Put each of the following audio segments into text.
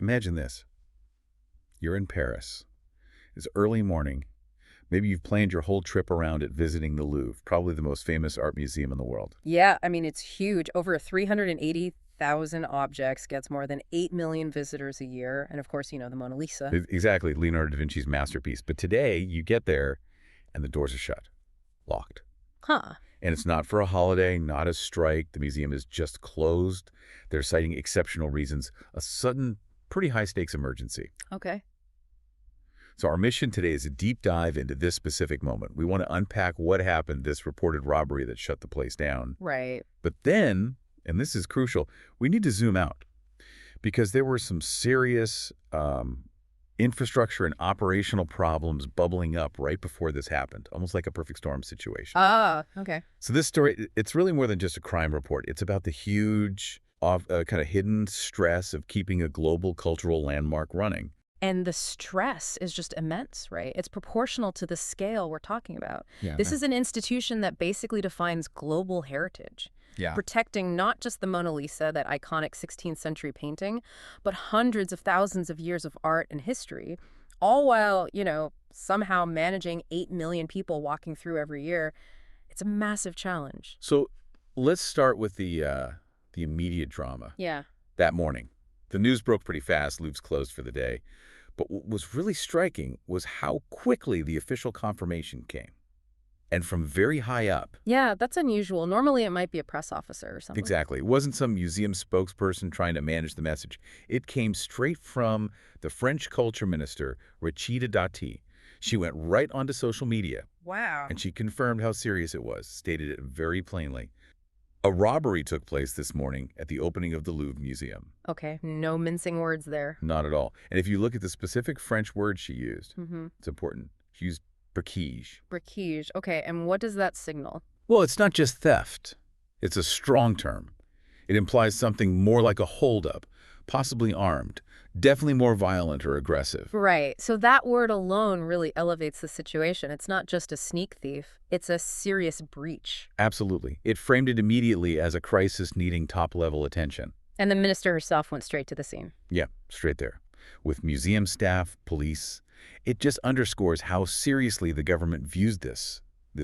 Imagine this. You're in Paris. It's early morning. Maybe you've planned your whole trip around it visiting the Louvre, probably the most famous art museum in the world. Yeah, I mean, it's huge. Over 380,000 objects, gets more than 8 million visitors a year. And of course, the Mona Lisa. Exactly, Leonardo da Vinci's masterpiece. But today, you get there, and the doors are shut, locked. Huh. And it's not for a holiday, not a strike. The museum is just closed. They're citing exceptional reasons, a sudden, pretty high-stakes emergency. Okay. So our mission today is a deep dive into this specific moment. We want to unpack what happened, this reported robbery that shut the place down. Right. But then, and this is crucial, we need to zoom out because there were some serious infrastructure and operational problems bubbling up right before this happened, almost like a perfect storm situation. Ah, okay. So this story, it's really more than just a crime report. It's about the huge, kind of hidden stress of keeping a global cultural landmark running. And the stress is just immense, right? It's proportional to the scale we're talking about. Yeah. This is an institution that basically defines global heritage, Yeah. protecting not just the Mona Lisa, that iconic 16th century painting, but hundreds of thousands of years of art and history, all while, somehow managing 8 million people walking through every year. It's a massive challenge. So let's start with the immediate drama. Yeah. That morning, the news broke pretty fast. Louvre's closed for the day. But what was really striking was how quickly the official confirmation came. And from very high up. Yeah, that's unusual. Normally it might be a press officer or something. Exactly. It wasn't some museum spokesperson trying to manage the message. It came straight from the French culture minister, Rachida Dati. She went right onto social media. Wow. And she confirmed how serious it was, stated it very plainly. A robbery took place this morning at the opening of the Louvre Museum. Okay, no mincing words there. Not at all. And if you look at the specific French word she used, Mm-hmm. it's important. She used briquage. Briquage. Okay, and what does that signal? Well, it's not just theft. It's a strong term. It implies something more like a holdup, possibly armed, definitely more violent or aggressive. Right. So that word alone really elevates the situation. It's not just a sneak thief. It's a serious breach. Absolutely. It framed it immediately as a crisis needing top-level attention. And the minister herself went straight to the scene. Yeah, straight there. With museum staff, police. It just underscores how seriously the government views this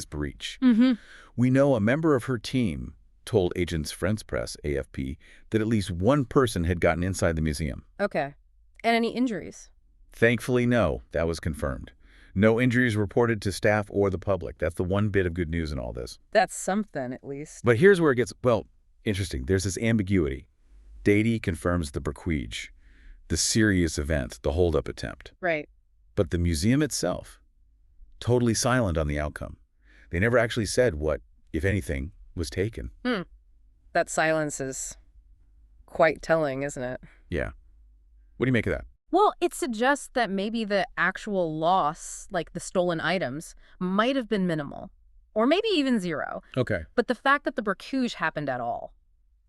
breach. Mm-hmm. We know a member of her team told Agence France-Presse, AFP, that at least one person had gotten inside the museum. Okay. And any injuries? Thankfully, no. That was confirmed. No injuries reported to staff or the public. That's the one bit of good news in all this. That's something, at least. But here's where it gets, well, interesting. There's this ambiguity. Dati confirms the briquage, the serious event, the holdup attempt. Right. But the museum itself, totally silent on the outcome. They never actually said what, if anything, was taken. That silence is quite telling, isn't it? Yeah. What do you make of that? Well, it suggests that maybe the actual loss, like the stolen items, might have been minimal. Or maybe even zero. Okay. But the fact that the briquage happened at all,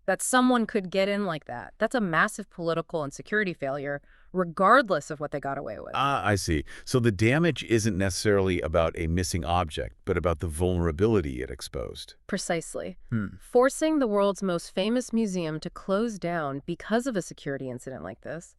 that someone could get in like that, that's a massive political and security failure, regardless of what they got away with. Ah, I see. So the damage isn't necessarily about a missing object, but about the vulnerability it exposed. Precisely. Forcing the world's most famous museum to close down because of a security incident like this,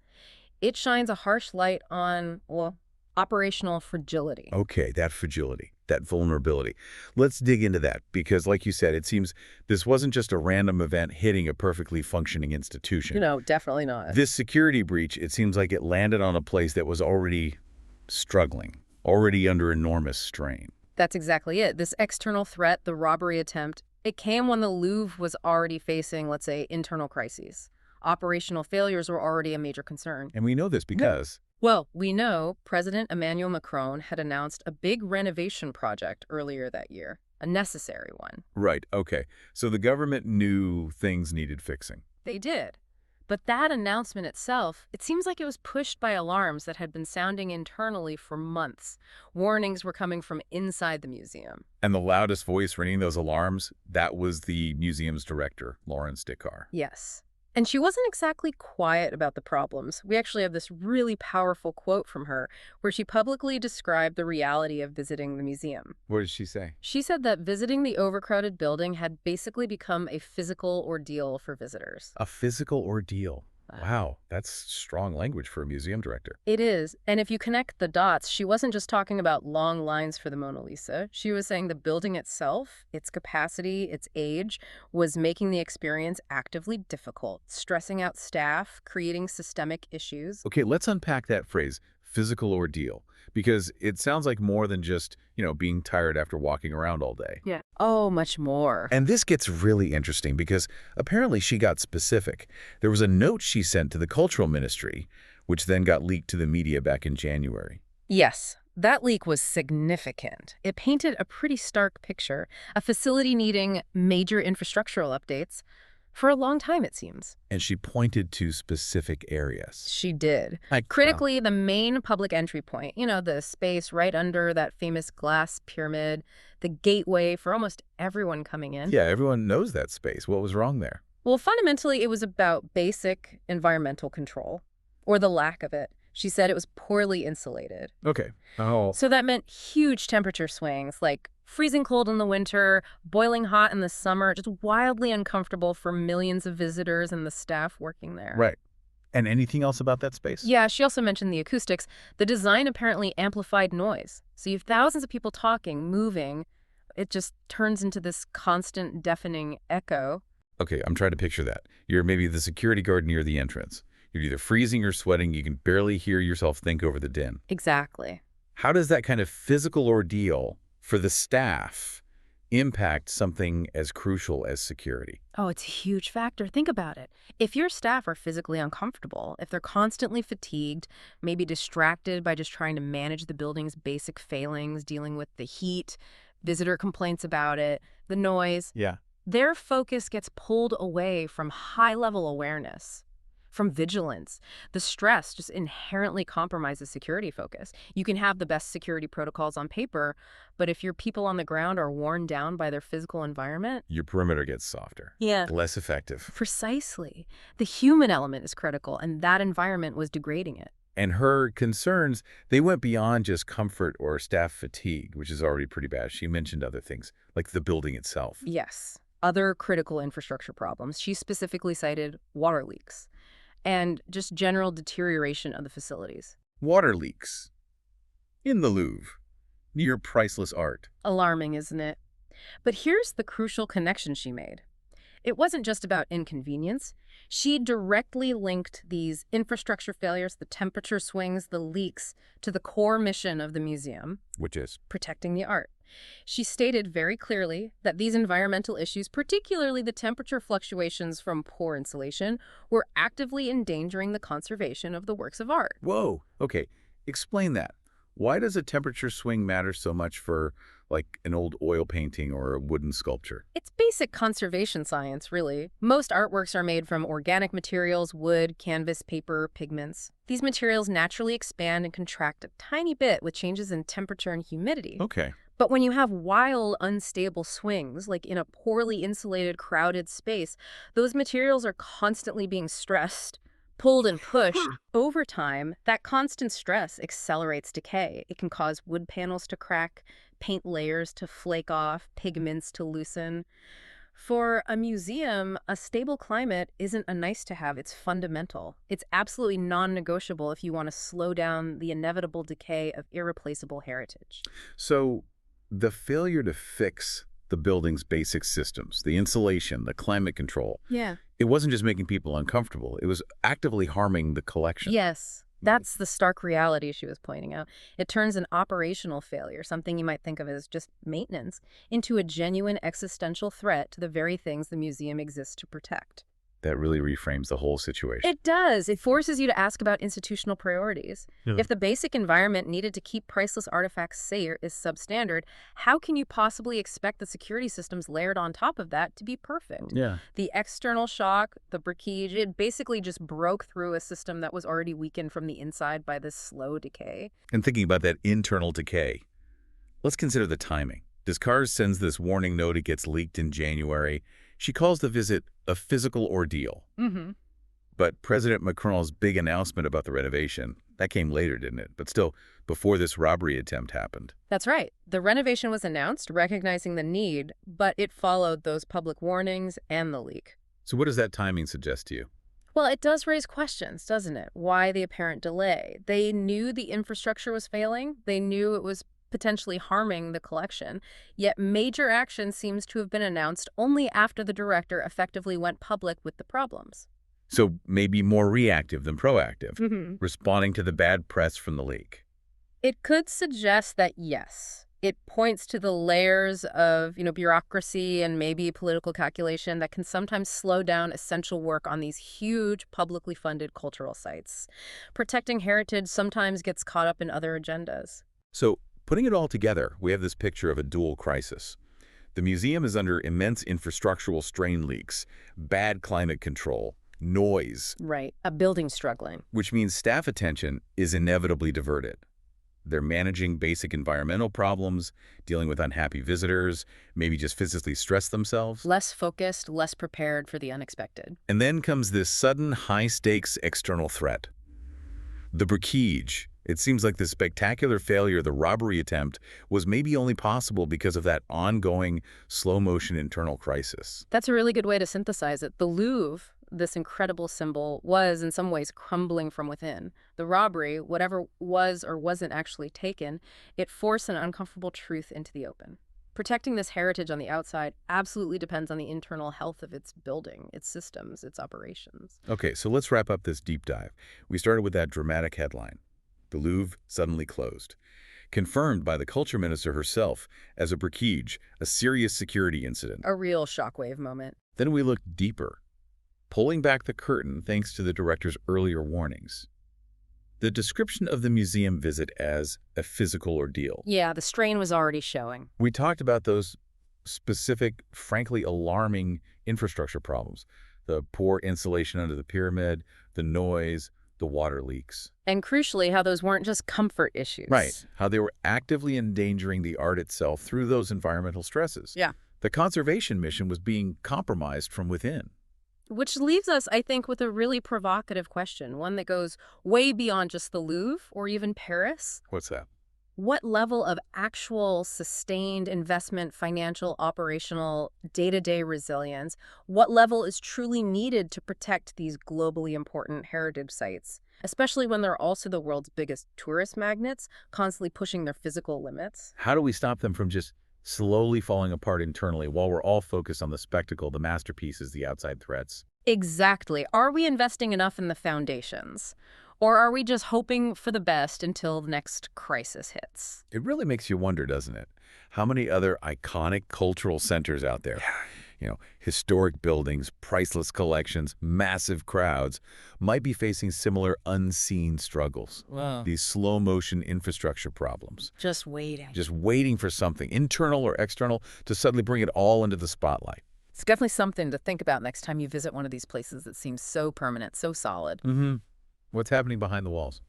it shines a harsh light on, well, operational fragility. Okay, that fragility, that vulnerability. Let's dig into that because, like you said, it seems this wasn't just a random event hitting a perfectly functioning institution. Definitely not. This security breach, it seems like it landed on a place that was already struggling, already under enormous strain. That's exactly it. This external threat, the robbery attempt, it came when the Louvre was already facing, let's say, internal crises. Operational failures were already a major concern. And we know this because... Well, we know President Emmanuel Macron had announced a big renovation project earlier that year, a necessary one. Right, okay. So the government knew things needed fixing. They did. But that announcement itself, it seems like it was pushed by alarms that had been sounding internally for months. Warnings were coming from inside the museum. And the loudest voice ringing those alarms, that was the museum's director, Laurence. Yes. And she wasn't exactly quiet about the problems. We actually have this really powerful quote from her where she publicly described the reality of visiting the museum. What did she say? She said that visiting the overcrowded building had basically become a physical ordeal for visitors. A physical ordeal. Wow, that's strong language for a museum director. It is. And if you connect the dots, she wasn't just talking about long lines for the Mona Lisa. She was saying the building itself, its capacity, its age, was making the experience actively difficult, stressing out staff, creating systemic issues. Okay, let's unpack that phrase, physical ordeal, because it sounds like more than just, being tired after walking around all day. Yeah. Oh, much more. And this gets really interesting because apparently she got specific. There was a note she sent to the cultural ministry, which then got leaked to the media back in January. Yes, that leak was significant. It painted a pretty stark picture, a facility needing major infrastructural updates for a long time, it seems. And she pointed to specific areas. She did. Like, Critically, the main public entry point, the space right under that famous glass pyramid, the gateway for almost everyone coming in. yeah, everyone knows that space. What was wrong there? Well, fundamentally, it was about basic environmental control, or the lack of it. She said it was poorly insulated. Okay. Oh, So that meant huge temperature swings, like freezing cold in the winter, boiling hot in the summer, just wildly uncomfortable for millions of visitors and the staff working there. right. And anything else about that space? Yeah, she also mentioned the acoustics. The design apparently amplified noise. So you have thousands of people talking, moving. It just turns into this constant deafening echo. Okay, I'm trying to picture that. You're maybe the security guard near the entrance. You're either freezing or sweating. You can barely hear yourself think over the din. Exactly. How does that kind of physical ordeal for the staff impact something as crucial as security? Oh, it's a huge factor. Think about it. If your staff are physically uncomfortable, if they're constantly fatigued, maybe distracted by just trying to manage the building's basic failings, dealing with the heat, visitor complaints about it, the noise, Yeah. their focus gets pulled away from high-level awareness, from vigilance. The stress just inherently compromises security focus. You can have the best security protocols on paper, but if your people on the ground are worn down by their physical environment, Your perimeter gets softer, yeah, less effective. precisely. The human element is critical, and that environment was degrading it. And her concerns, they went beyond just comfort or staff fatigue, which is already pretty bad. She mentioned other things, like the building itself. Yes. Other critical infrastructure problems. She specifically cited water leaks and just general deterioration of the facilities. Water leaks in the Louvre, near priceless art. Alarming, isn't it? But here's the crucial connection she made. It wasn't just about inconvenience. She directly linked these infrastructure failures, the temperature swings, the leaks, to the core mission of the museum, Which is? protecting the art. She stated very clearly that these environmental issues, particularly the temperature fluctuations from poor insulation, were actively endangering the conservation of the works of art. Whoa. Okay, explain that. Why does a temperature swing matter so much for, like, an old oil painting or a wooden sculpture? It's basic conservation science, really. Most artworks are made from organic materials, wood, canvas, paper, pigments. These materials naturally expand and contract a tiny bit with changes in temperature and humidity. Okay. But when you have wild, unstable swings, like in a poorly insulated, crowded space, those materials are constantly being stressed, pulled and pushed. Over time, that constant stress accelerates decay. It can cause wood panels to crack, paint layers to flake off, pigments to loosen. For a museum, a stable climate isn't a nice to have, it's fundamental. It's absolutely non-negotiable if you want to slow down the inevitable decay of irreplaceable heritage. So the failure to fix the building's basic systems, the insulation, the climate control, Yeah. it wasn't just making people uncomfortable. It was actively harming the collection. Yes, that's the stark reality she was pointing out. It turns an operational failure, something you might think of as just maintenance, into a genuine existential threat to the very things the museum exists to protect. That really reframes the whole situation. It does. It forces you to ask about institutional priorities. Yeah. If the basic environment needed to keep priceless artifacts safe is substandard, how can you possibly expect the security systems layered on top of that to be perfect? Yeah. The external shock, the breakage, it basically just broke through a system that was already weakened from the inside by this slow decay. And thinking about that internal decay, let's consider the timing. Descartes sends this warning note, it gets leaked in January. She calls the visit a physical ordeal. Mm-hmm. But President Macron's big announcement about the renovation, that came later, didn't it? But still, before this robbery attempt happened. That's right. The renovation was announced, recognizing the need, but it followed those public warnings and the leak. So what does that timing suggest to you? Well, it does raise questions, doesn't it? Why the apparent delay? They knew the infrastructure was failing. They knew it was potentially harming the collection. Yet major action seems to have been announced only after the director effectively went public with the problems. So maybe more reactive than proactive, Hmm. responding to the bad press from the leak. It could suggest that, yes, it points to the layers of, bureaucracy and maybe political calculation that can sometimes slow down essential work on these huge publicly funded cultural sites. Protecting heritage sometimes gets caught up in other agendas. So putting it all together, we have this picture of a dual crisis. The museum is under immense infrastructural strain leaks, bad climate control, noise, Right. A building struggling. which means staff attention is inevitably diverted. They're managing basic environmental problems, dealing with unhappy visitors, maybe just physically stress themselves. Less focused, less prepared for the unexpected. And then comes this sudden high-stakes external threat. The breakage. It seems like the spectacular failure, the robbery attempt, was maybe only possible because of that ongoing, slow-motion internal crisis. That's a really good way to synthesize it. The Louvre, this incredible symbol, was in some ways crumbling from within. The robbery, whatever was or wasn't actually taken, it forced an uncomfortable truth into the open. Protecting this heritage on the outside absolutely depends on the internal health of its building, its systems, its operations. Okay, so let's wrap up this deep dive. We started with that dramatic headline. The Louvre suddenly closed. Confirmed by the culture minister herself as a breakage, a serious security incident. A real shockwave moment. Then we looked deeper, pulling back the curtain thanks to the director's earlier warnings. The description of the museum visit as a physical ordeal. Yeah, the strain was already showing. We talked about those specific, frankly alarming infrastructure problems. The poor insulation under the pyramid, the noise, the water leaks. And crucially, how those weren't just comfort issues. Right. How they were actively endangering the art itself through those environmental stresses. Yeah. The conservation mission was being compromised from within. Which leaves us, I think, with a really provocative question, one that goes way beyond just the Louvre or even Paris. What's that? What level of actual sustained investment, financial, operational, day-to-day resilience, what level is truly needed to protect these globally important heritage sites, especially when they're also the world's biggest tourist magnets, constantly pushing their physical limits? How do we stop them from just slowly falling apart internally while we're all focused on the spectacle, the masterpieces, the outside threats? Exactly. Are we investing enough in the foundations? Or are we just hoping for the best until the next crisis hits? It really makes you wonder, doesn't it? How many other iconic cultural centers out there, historic buildings, priceless collections, massive crowds, might be facing similar unseen struggles. Wow. These slow-motion infrastructure problems. Just waiting. Just waiting for something, internal or external, to suddenly bring it all into the spotlight. It's definitely something to think about next time you visit one of these places that seems so permanent, so solid. What's happening behind the walls?